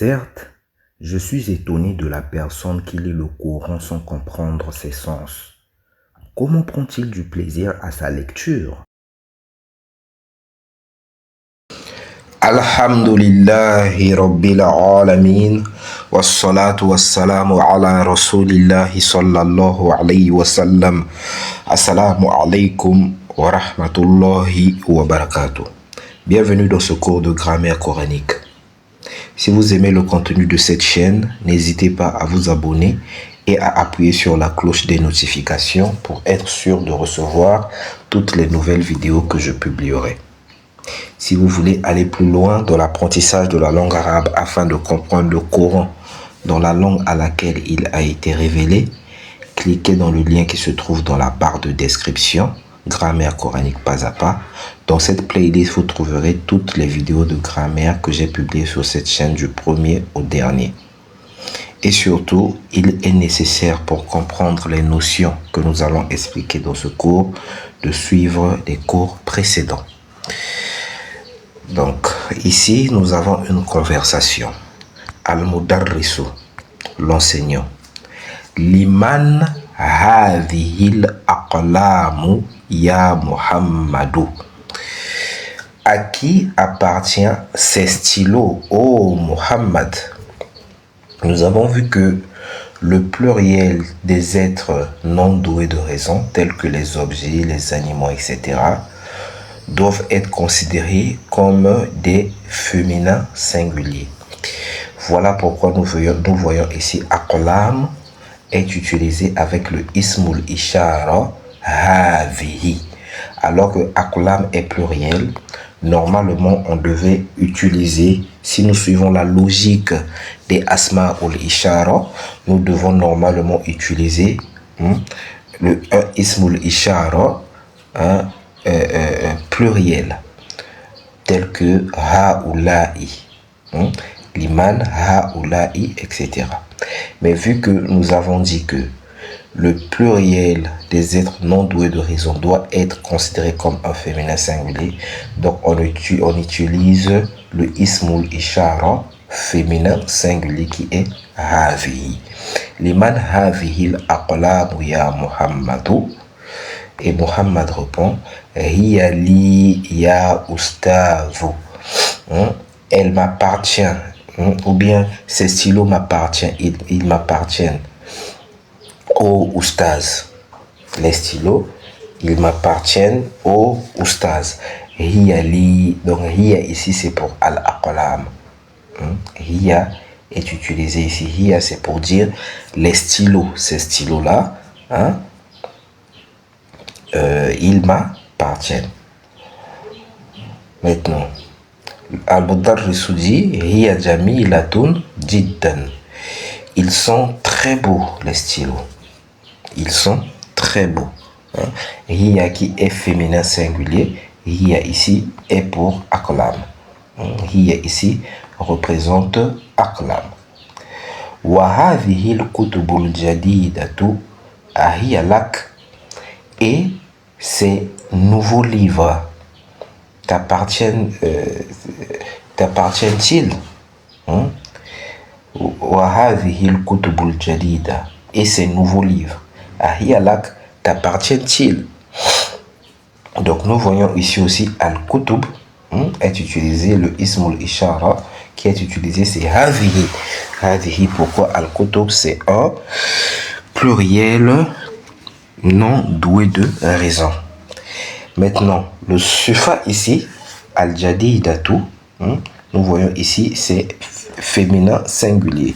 Certes, je suis étonné de la personne qui lit le Coran sans comprendre ses sens. Comment prend-il du plaisir à sa lecture? Alhamdulillahi Rabbil Alamin Wassalatu wassalamu ala Rasulillahi sallallahu alayhi wa sallam. Assalamu alaikum wa rahmatullahi wa barakatuh. Bienvenue dans ce cours de grammaire coranique. Si vous aimez le contenu de cette chaîne, n'hésitez pas à vous abonner et à appuyer sur la cloche des notifications pour être sûr de recevoir toutes les nouvelles vidéos que je publierai. Si vous voulez aller plus loin dans l'apprentissage de la langue arabe afin de comprendre le Coran dans la langue à laquelle il a été révélé, cliquez dans le lien qui se trouve dans la barre de description, grammaire coranique pas à pas. Dans cette playlist, vous trouverez toutes les vidéos de grammaire que j'ai publiées sur cette chaîne du premier au dernier. Et surtout, il est nécessaire pour comprendre les notions que nous allons expliquer dans ce cours de suivre les cours précédents. Donc, ici, nous avons une conversation. Al-Mudarrisu, l'enseignant. Liman hadhil aqlamu ya Muhammadu. À qui appartient ces stylos, ô Muhammad? Nous avons vu que le pluriel des êtres non doués de raison, tels que les objets, les animaux, etc., doivent être considérés comme des féminins singuliers. Voilà pourquoi nous voyons ici aqlam est utilisé avec le ismul ishara hadhihi. Alors que aqlam est pluriel, normalement on devait utiliser, si nous suivons la logique des asma ul ishara, nous devons normalement utiliser le ismul ishara pluriel, tel que haoula'i, liman, haoula'i, etc. Mais vu que nous avons dit que le pluriel des êtres non doués de raison doit être considéré comme un féminin singulier, donc on utilise le ismul ishara féminin singulier qui est havihi. Liman havihil aqlamu ya Muhammadu. Et Muhammad répond Hiya li ya ustazu. Elle m'appartient. Ou bien ces stylos m'appartiennent. Ils m'appartiennent. Au oustaz. Les stylos, ils m'appartiennent au oustaz. Hiya li. Donc hiya ici c'est pour al-aqlam. Hiya est utilisé ici. Hiya c'est pour dire les stylos. Ces stylos-là, ils m'appartiennent. Maintenant, Al-Mudarrisu dit Hiya jamilatun jiddan. Ils sont très beaux, les stylos. Ils sont très beaux. Hiya qui est féminin singulier, Hiya ici est pour aqlam. Hiya ici représente aqlam. Wa hadhihi al-kutubul jadidatu ahiya lak. Et ces nouveaux livres t'appartiennent-ils? Et ces nouveaux livres t'appartiennent-ils? Donc nous voyons ici aussi al-kutub est utilisé, le ismul ishara qui est utilisé c'est havihi. Havihi, pourquoi al-kutub? C'est un pluriel non doué de raison. Maintenant, le sufa ici, al-jadidatu, nous voyons ici, c'est féminin singulier.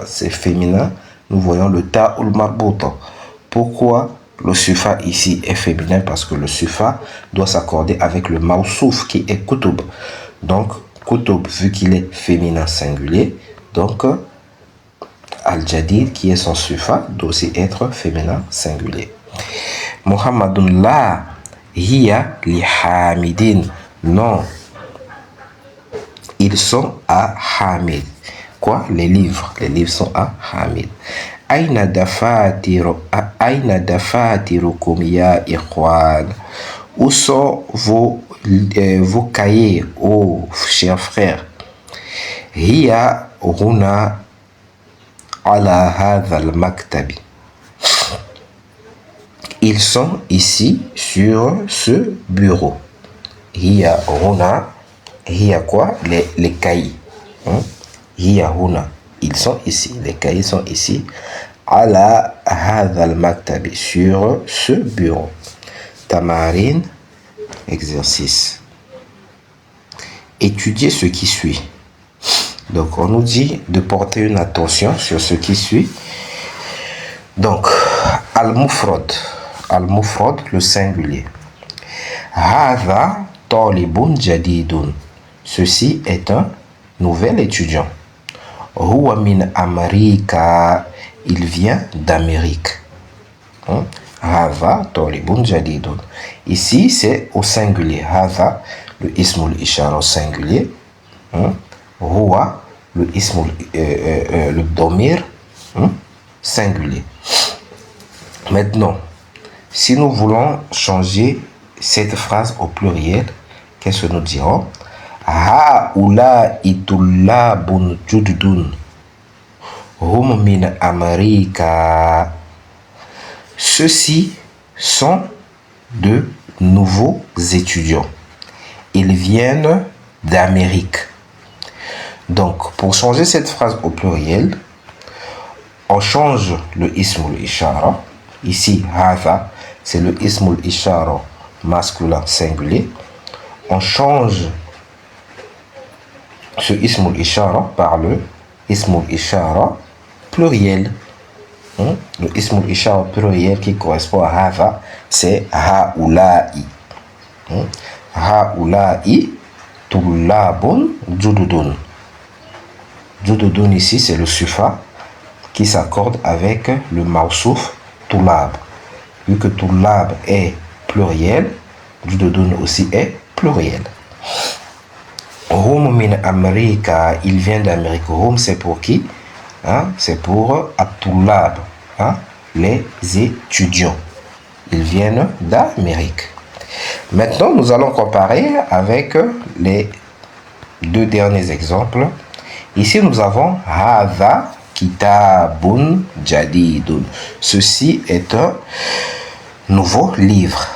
C'est féminin, nous voyons le ta'ul marbuta. Pourquoi le sufa ici est féminin? Parce que le sufa doit s'accorder avec le mawsouf qui est kutub. Donc, kutub, vu qu'il est féminin singulier, donc al-jadid qui est son sufa doit aussi être féminin singulier. Muhammadun la hiya li hamidin. Non, ils sont à Hamid. Quoi? Les livres sont à Hamid. Aina dafatirukum ya ikhwan. Où sont vos cahiers, ô chers frères? Hiya هنا على هذا المكتب. Ils sont ici sur ce bureau. هي هنا, هي quoi? Les cahiers. هي هنا. Ils sont ici. Les cahiers sont ici. على هذا المكتب. Sur ce bureau. Tamarin, exercice. Étudiez ce qui suit. Donc, on nous dit de porter une attention sur ce qui suit. Donc, al-mufrad. Al-mufrad, le singulier. Hadha talibun jadidun. Ceci est un nouvel étudiant. Huwa min Amerika. Il vient d'Amérique. Hadha talibun jadidun. Ici, c'est au singulier. Hadha, le ismul ishara au singulier. Huwa, le ismul, le domir singulier. Maintenant, si nous voulons changer cette phrase au pluriel, qu'est-ce que nous dirons? Haula'i tullabun jududun. Hum min Amerika. Ceux-ci sont de nouveaux étudiants. Ils viennent d'Amérique. Donc, pour changer cette phrase au pluriel, on change le ismul ishara. Ici, hadha, c'est le ismul ishara masculin singulier. On change ce ismul ishara par le ismul ishara pluriel. Le ismul ishara pluriel qui correspond à hadha, c'est haula'i. Haula'i tullabun jududun. Jududun ici, c'est le suffixe qui s'accorde avec le mawsouf tullab. Vu que tullab est pluriel, jududun aussi est pluriel. Hum min Amerika, il vient d'Amérique. Hum, c'est pour qui? C'est pour at-tullab, les étudiants. Ils viennent d'Amérique. Maintenant, nous allons comparer avec les deux derniers exemples. Ici, nous avons Hadha kitabun jadidun. Ceci est un nouveau livre.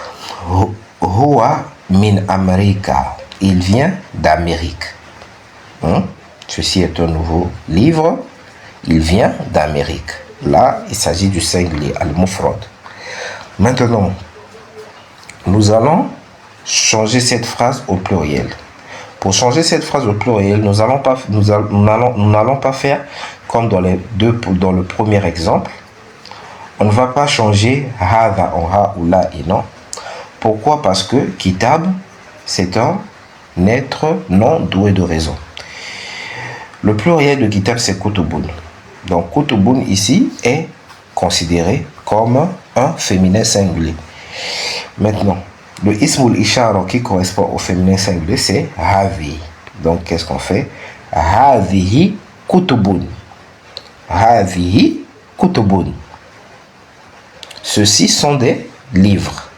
Huwa min Amerika. Il vient d'Amérique. Ceci est un nouveau livre. Il vient d'Amérique. Là, il s'agit du singulier, al-mufrad. Maintenant, nous allons changer cette phrase au pluriel. Pour changer cette phrase au pluriel, nous n'allons pas faire comme dans le premier exemple. On ne va pas changer hadha en haoula et non. Pourquoi? Parce que kitab, c'est un être non doué de raison. Le pluriel de kitab, c'est kutubun. Donc kutubun ici est considéré comme un féminin singulier. Maintenant, le ismul ishara qui correspond au féminin singulier, c'est havi. Donc, qu'est-ce qu'on fait? Havihi kutubun. Havihi kutubun. Ceux-ci sont des livres,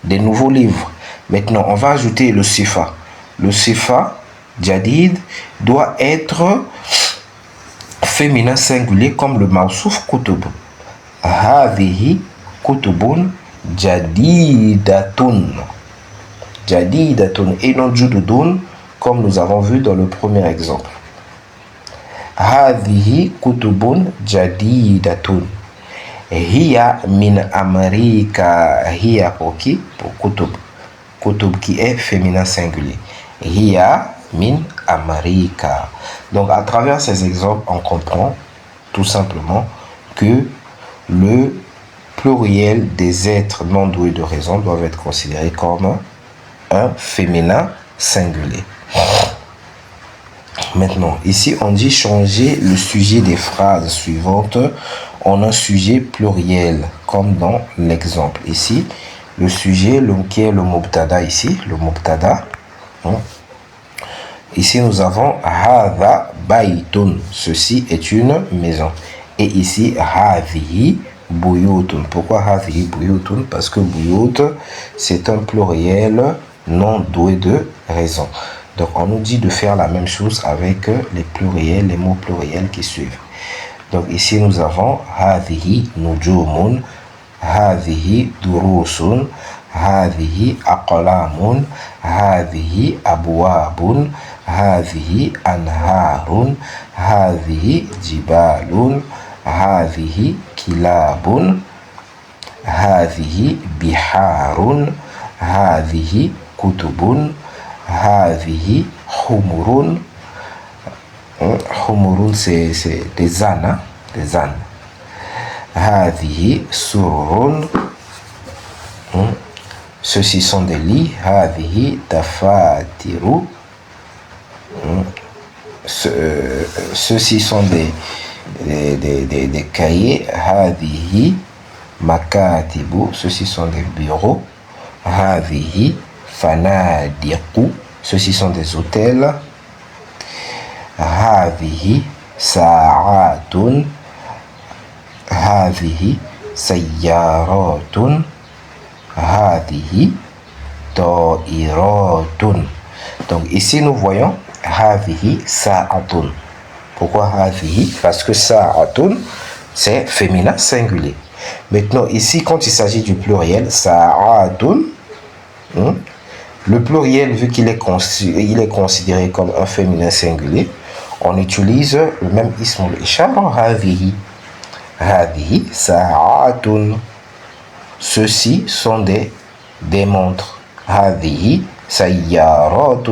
des nouveaux livres. Maintenant, on va ajouter le sifa. Le sifa, jadid, doit être féminin singulier comme le mawsouf kutub. Havihi kutubun jadidatun. Jadidatun et non jududun comme nous avons vu dans le premier exemple. Hadhihi kutubun jadidatun. Hiya min Amerika. Hiya pour qui? Pour kutub. Kutub qui est féminin singulier. Hiya min Amerika. Donc à travers ces exemples, on comprend tout simplement que le pluriel des êtres non doués de raison doivent être considérés comme un féminin singulier. Maintenant, ici, on dit changer le sujet des phrases suivantes en un sujet pluriel, comme dans l'exemple. Ici, le sujet, qui est le mubtada ici, le mubtada. Ici, nous avons hadha baytun. Ceci est une maison. Et ici, hadhihi buyutun. Pourquoi hadhihi buyutun? Parce que buyut, c'est un pluriel non doué de raison. Donc on nous dit de faire la même chose avec les pluriels, les mots pluriels qui suivent. Donc ici nous avons هذه نجوم, هذه دروس, هذه أقلام, هذه أبواب, هذه أنهار, هذه جبال, هذه كلاب, هذه بحار, هذه كتب, هذه حمر. حمر c'est des ânes, hein? Des ânes. هذه سرر. Ceux-ci sont des lits. هذه دفاتر. Ceux-ci sont des cahiers. هذه مكاتب. Ceux-ci sont des bureaux. هذه فنادق. Ceux-ci sont des hôtels. هذه ساعات. هذه سيارات. هذه طائرات. Donc ici nous voyons هذه ساعة. Pourquoi هذه? Parce que ساعة c'est féminin singulier. Maintenant ici quand il s'agit du pluriel ساعات, le pluriel vu qu'il est considéré comme un féminin singulier, on utilise le même ism al-ishara هذه. هذه ساعات. Ceux-ci sont des montres. هذه سيارات.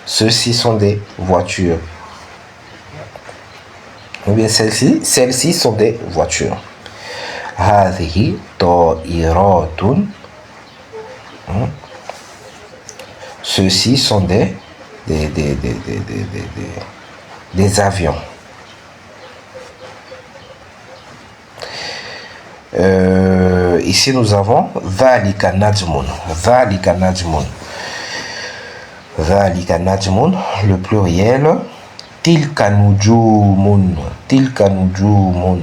Ceux-ci sont des voitures. Ou bien celles-ci sont des voitures. هذه طائرات. Ceux-ci sont des avions. Ici nous avons ذلك نجم. ذلك نجم. ذلك نجم, le pluriel. تلك نجوم. تلك نجوم.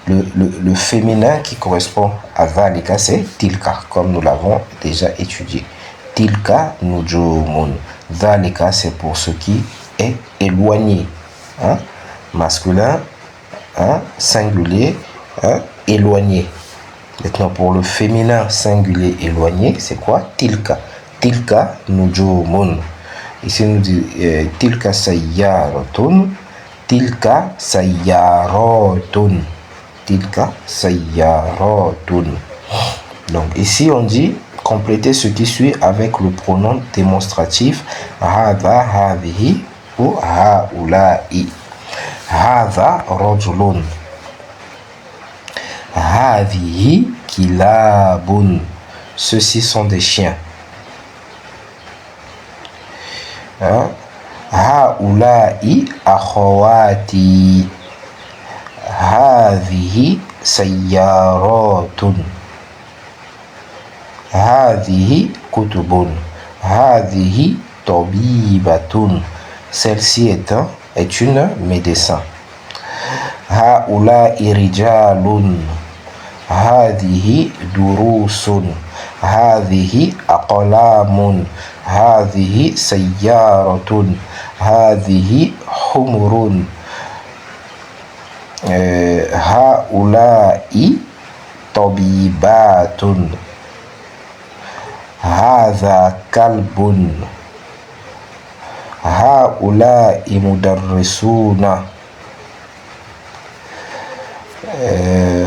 Le féminin qui correspond à ذلك c'est tilka, comme nous l'avons déjà étudié. Tilka nujumun. Dhalika c'est pour ce qui est éloigné, hein? Masculin, hein? Singulier, hein? Éloigné. Maintenant pour le féminin singulier éloigné c'est quoi? Tilka. Tilka nujumun. Ici nous dit tilka sayyaratun. Tilka sayyaratun. Tilka sayyaratun. Donc ici on dit compléter ce qui suit avec le pronom démonstratif هذا هذه ou هؤلاء. هذا رجل. هذه كلاب. Ceux-ci sont des chiens. هؤلاء أخواتي. هذه سيارات. هذه كتب. هذه طبيبة. Celle-ci est une médecin. هؤلاء رجال. هذه دروس. هذه أقلام. هذه سيارة. هذه حمر. هؤلاء طبيبات. هذا كلب. هؤلاء مدرسون.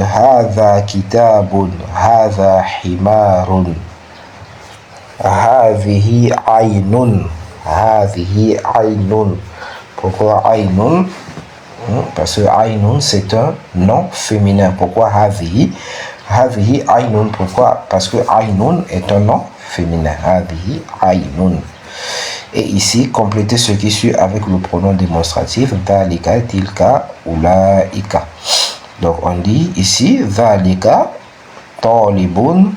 هذا كتاب. هذا حمار. هذه عين. هذه عين. Pourquoi عين? Parce que عين c'est un nom féminin. Pourquoi هذه? هذه عين. Pourquoi? Parce que عين est un nom féminin. هذه عين. Et ici, complétez ce qui suit avec le pronom démonstratif ذلك, تلك, أولئك. Donc on dit ici ذلك طالب.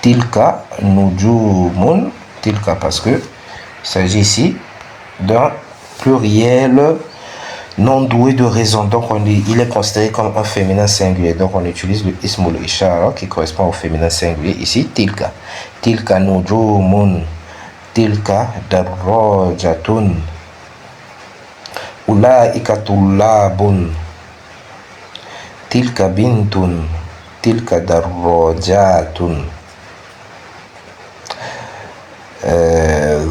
تلك نجوم. تلك parce que il s'agit ici d'un pluriel non doué de raison. Donc on dit il est considéré comme un féminin singulier. Donc on utilise le ism al-ishara qui correspond au féminin singulier. Ici tilka. Tilka nujumun. tilka darrajatun. Ulaika tullabun. Tilka bintun. Tilka darrajatun.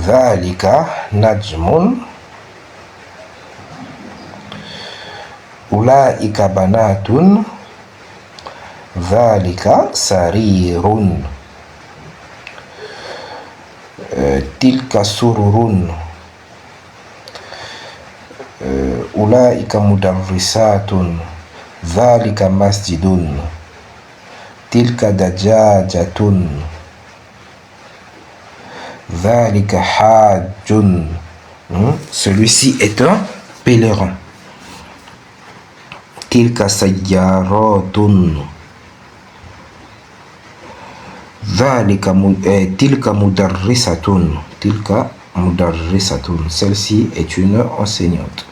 Dhalika najmun. Ulaika banatun. Dhalika sarirun. Tilka sururun. Ulaika mudarrisatun. Dhalika masjidun. Tilka dajajatun. Dhalika hajjun. Celui-ci est un pèlerin. Tilka sayyaratun. Tilka mudarrisatun. Tilka mudarrisatun. Celle-ci est une enseignante.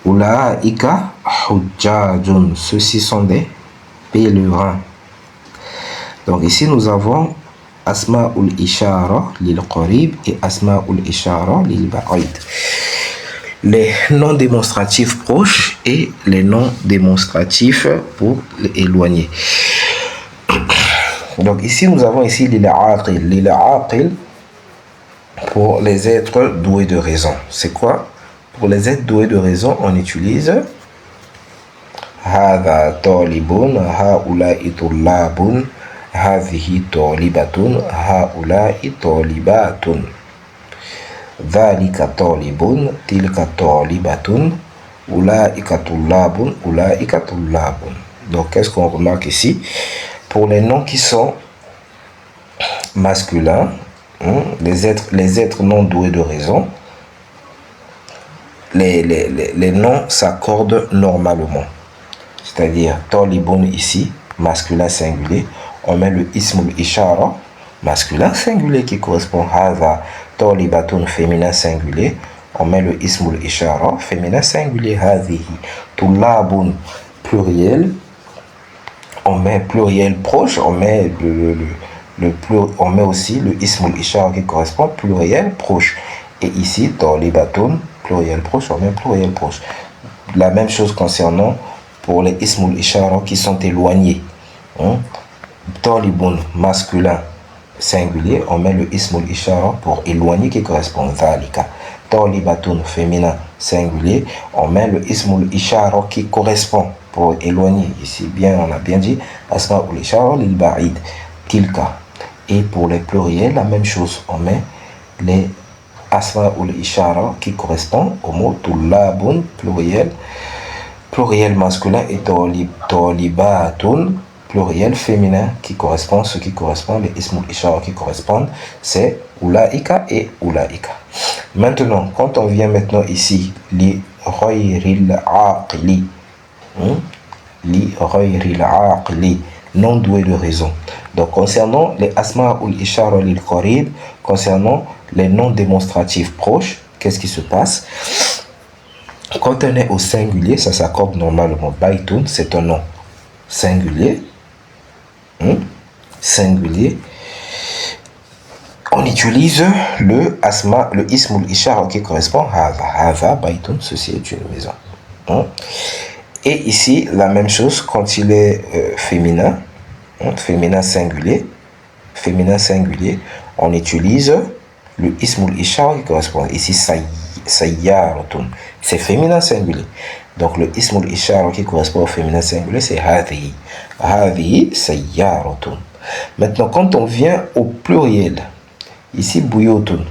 Ulaika hujjajun. Ceux-ci sont des pèlerins. Donc ici nous avons Asma'ul Ishara lil Qarib et Asma'ul Ishara lil Ba'id. Les noms démonstratifs proches et les noms démonstratifs pour éloigner. Donc ici nous avons ici lil aqil. Lil aqil pour les êtres doués de raison. C'est quoi? Pour les êtres doués de raison, on utilise Hadha talibun, haula'i tullabun, hadhihi talibatun, haula'i talibatun. Dhalika talibun, tilka talibatun, ulaika tullabun, ulaika tullabun. Donc qu'est-ce qu'on remarque ici? Pour les noms qui sont masculins, les êtres non doués de raison, les noms s'accordent normalement. C'est-à-dire, talibun ici, masculin singulier, on met le ismul ishara, masculin singulier qui correspond à hadha, talibatun, féminin singulier, on met le ismul ishara, féminin singulier, hadhihi, tullabun, pluriel, on met pluriel proche, on met on met aussi le ismul ishara qui correspond pluriel proche. Et ici, talibatun, pluriel proche, on met pluriel proche. La même chose concernant pour les ismul ishara qui sont éloignés. Talibun, masculin singulier, on met le ismul ishara pour éloigner qui correspond dhalika. Talibatun, féminin singulier, on met le ismul ishara qui correspond pour éloigner. Ici, bien, on a bien dit asma'ul ishara lil ba'id, tilka. Et pour les pluriels, la même chose, on met les asma'ul ishara qui correspond au mot tullabun, pluriel masculin, et talibatun, pluriel féminin qui correspond, ce qui correspond, les ismul ishara qui correspondent, c'est ulaika et ulaika. Maintenant, quand on vient maintenant ici, li ghayril aqli, li ghayril aqli, non doué de raison. Donc concernant les asma'ul ishara lil qarib, concernant les noms démonstratifs proches, qu'est-ce qui se passe? Quand on est au singulier, ça s'accorde normalement. Baitun, c'est un nom singulier. Singulier. On utilise le ismul ishara qui correspond à hadha, baitun, ceci est une maison. Et ici, la même chose quand il est féminin, féminin singulier, on utilise le ismul ishara qui correspond. Ici, sayyaratun, c'est féminin singulier. Donc le ismul ishara qui correspond au féminin singulier, c'est hadhihi. Hadhihi sayyaratun. Maintenant, quand on vient au pluriel, ici buyutun.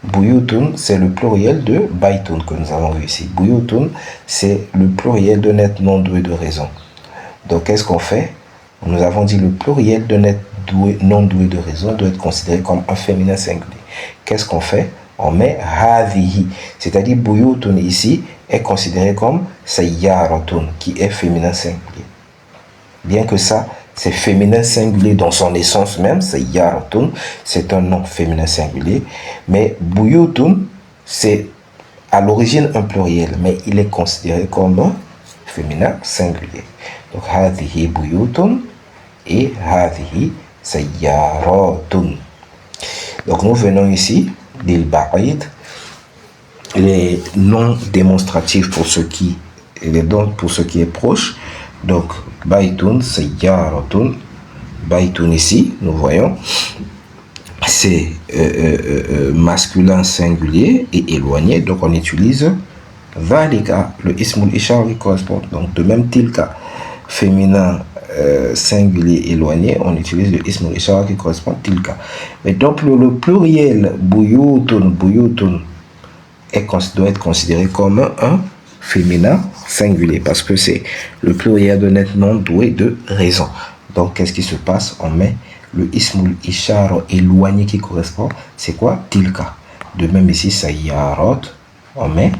Buyutun, c'est le pluriel de baitun que nous avons vu ici. Buyutun, c'est le pluriel de net non doué de raison. Donc qu'est-ce qu'on fait? Nous avons dit le pluriel de net non doué de raison doit être considéré comme un féminin singulier. Qu'est-ce qu'on fait? On met hadhihi, c'est-à-dire buyutun ici est considéré comme sayyaratun, qui est féminin singulier. Bien que ça, c'est féminin singulier dans son essence même, sayyaratun, c'est un nom féminin singulier, mais buyutun, c'est à l'origine un pluriel, mais il est considéré comme un féminin singulier. Donc hadhihi buyutun et hadhihi sayyaratun. Donc nous venons ici, lil ba'id, les noms démonstratifs pour ce qui est proche. Donc baitun, sayyaratun, baitun ici, nous voyons, c'est masculin singulier et éloigné, donc on utilise dhalika, le ismul ishar qui correspond. Donc de même tilka, féminin singulier éloigné, on utilise le ismul ishar qui correspond tilka. Mais donc le pluriel buyutun doit être considéré comme un féminin singulier parce que c'est le pluriel de net nom doué de raison. Donc qu'est-ce qui se passe? On met le ismul ishar éloigné qui correspond, c'est quoi? Tilka. De même ici, sayyarat, on met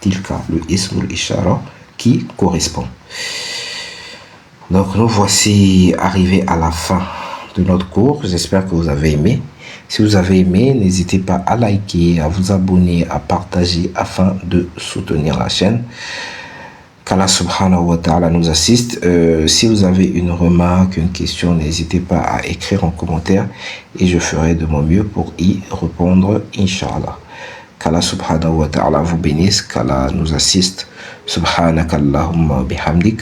tilka, le ismul ishar qui correspond. Donc nous voici arrivés à la fin de notre cours. J'espère que vous avez aimé. Si vous avez aimé, n'hésitez pas à liker, à vous abonner, à partager afin de soutenir la chaîne. Qu'Allah subhanahu wa ta'ala nous assiste. Si vous avez une remarque, une question, n'hésitez pas à écrire en commentaire et je ferai de mon mieux pour y répondre, Inch'Allah. Qu'Allah subhanahu wa ta'ala vous bénisse, qu'Allah nous assiste. Subhanakallahumma bihamdik.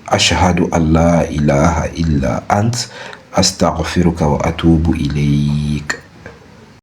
Ashhadu an la ilaha illa ant. Astaghfiruka wa atubu ilayk.